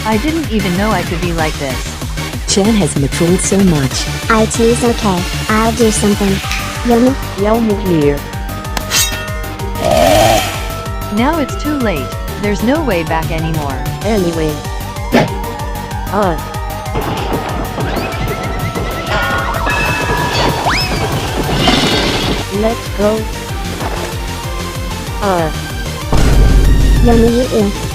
I didn't even know I could be like this. Chen has matured so much. IT's okay. I'll do something. Yummy here. Now it's too late. There's no way back anymore. Anyway. Let's go. Yummy.